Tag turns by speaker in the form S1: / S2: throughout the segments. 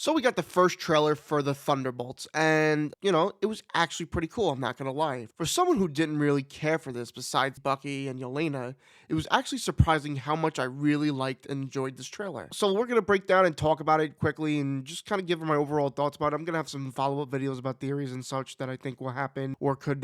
S1: So we got the first trailer for the Thunderbolts, and it was actually pretty cool. I'm not gonna lie. For someone who didn't really care for this, besides Bucky and Yelena, it was actually surprising how much I really liked and enjoyed this trailer. So we're gonna break down and talk about it quickly, and just kind of give my overall thoughts about it. I'm gonna have some follow-up videos about theories and such that I think will happen, or could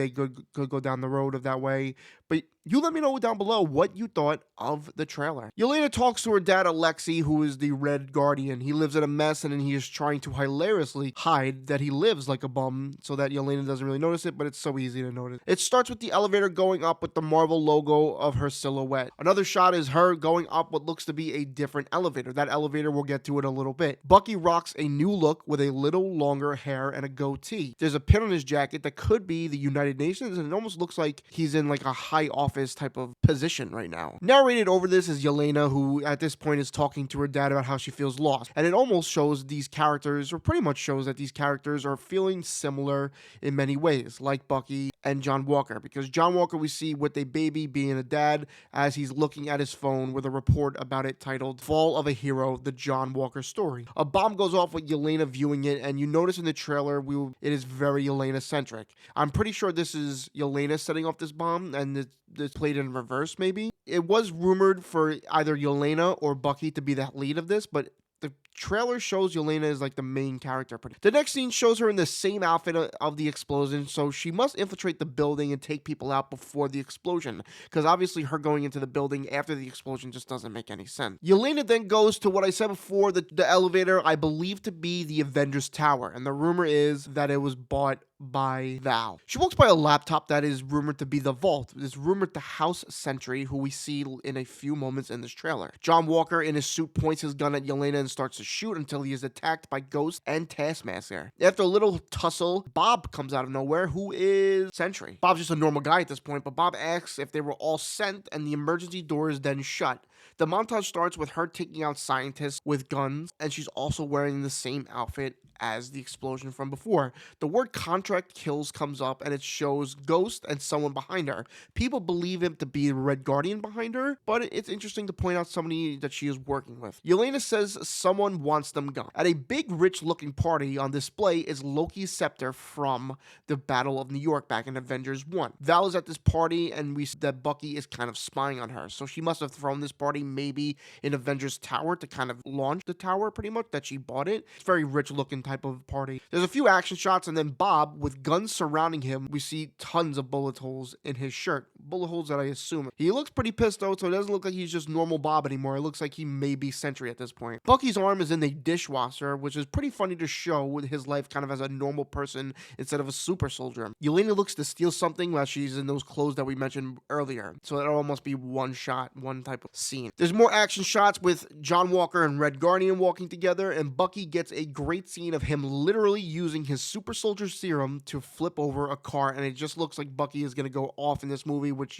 S1: go down the road of that way. But you let me know down below what you thought of the trailer. Yelena talks to her dad, Alexei, who is the Red Guardian. He lives in a mess, and then he is trying to hilariously hide that he lives like a bum so that Yelena doesn't really notice it, but it's so easy to notice. It starts with the elevator going up with the Marvel logo of her silhouette. Another shot is her going up what looks to be a different elevator. That elevator, we'll get to it a little bit. Bucky rocks a new look with a little longer hair and a goatee. There's a pin on his jacket that could be the United Nations, and it almost looks like he's in like a high office type of position right now. Narrated over this is Yelena, who at this point is talking to her dad about how she feels lost. And it almost shows these characters, or pretty much shows that these characters are feeling similar in many ways, like Bucky and John Walker. Because John Walker we see with a baby being a dad as he's looking at his phone with a report about it titled Fall of a Hero, the John Walker story. A bomb goes off with Yelena viewing it, and you notice in the trailer it is very Yelena centric. I'm pretty sure this is Yelena setting off this bomb, and it's played in reverse maybe. It was rumored for either Yelena or Bucky to be the lead of this, but the trailer shows Yelena as like the main character. The next scene shows her in the same outfit of the explosion, so she must infiltrate the building and take people out before the explosion, because obviously her going into the building after the explosion just doesn't make any sense. Yelena then goes to what I said before, the elevator I believe to be the Avengers Tower, and the rumor is that it was bought by Val. She walks by a laptop that is rumored to be the Vault. It is rumored to house Sentry, who we see in a few moments in this trailer. John Walker in his suit points his gun at Yelena and starts to shoot until he is attacked by Ghost and Taskmaster. After a little tussle, Bob comes out of nowhere, who is Sentry. Bob's just a normal guy at this point, but Bob asks if they were all sent, and the emergency door is then shut. The montage starts with her taking out scientists with guns, and she's also wearing the same outfit as the explosion from before. The word contract kills comes up, and it shows Ghost and someone behind her. People believe him to be the Red Guardian behind her, but it's interesting to point out somebody that she is working with. Yelena says someone wants them gone. At a big, rich-looking party on display is Loki's scepter from the Battle of New York back in Avengers 1. Val is at this party, and we see that Bucky is kind of spying on her, so she must have thrown this party maybe in Avengers Tower to kind of launch the tower, pretty much, that she bought it. It's very rich-looking type of party. There's a few action shots, and then Bob, with guns surrounding him, we see tons of bullet holes in his shirt. Bullet holes that I assume. He looks pretty pissed though, so it doesn't look like he's just normal Bob anymore. It looks like he may be Sentry at this point. Bucky's arm is in the dishwasher, which is pretty funny to show with his life kind of as a normal person instead of a super soldier. Yelena looks to steal something while she's in those clothes that we mentioned earlier, so it almost be one shot, one type of scene. There's more action shots with John Walker and Red Guardian walking together, and Bucky gets a great scene of him literally using his super soldier serum to flip over a car, and it just looks like Bucky is going to go off in this movie, which,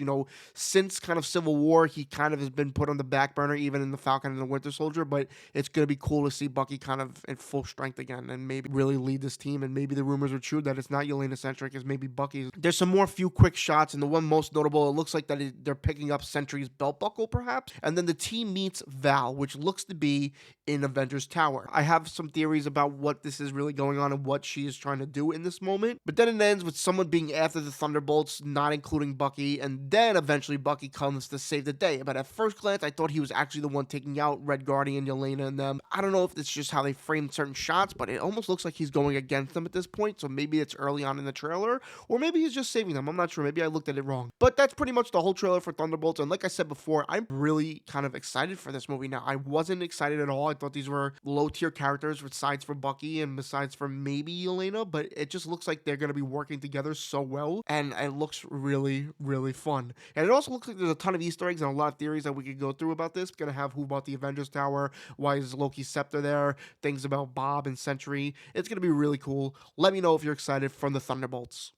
S1: since kind of Civil War, he kind of has been put on the back burner, even in the Falcon and the Winter Soldier, but it's going to be cool to see Bucky kind of in full strength again and maybe really lead this team, and maybe the rumors are true that it's not Yelena-centric, it's maybe Bucky. There's some more few quick shots, and the one most notable, it looks like that they're picking up Sentry's belt buckle, perhaps, and then the team meets Val, which looks to be in Avengers Tower. I have some theories about what this is really going on and what she is trying to do in this moment, but then it ends with someone being after the Thunderbolts, not including Bucky, and then eventually Bucky comes to save the day. But at first glance, I thought he was actually the one taking out Red Guardian, Yelena, and them. I don't know if it's just how they framed certain shots, but it almost looks like he's going against them at this point, so maybe it's early on in the trailer, or maybe he's just saving them. I'm not sure. Maybe I looked at it wrong. But that's pretty much the whole trailer for Thunderbolts, and like I said before, I'm really kind of excited for this movie now. I wasn't excited at all. I thought these were low-tier characters besides for Bucky and besides for maybe Yelena, but it just looks like they're going to be working together so well, and it looks really, really fun. And it also looks like there's a ton of Easter eggs and a lot of theories that we could go through about this. We're going to have who bought the Avengers Tower, why is Loki's scepter there, things about Bob and Sentry. It's going to be really cool. Let me know if you're excited from the Thunderbolts.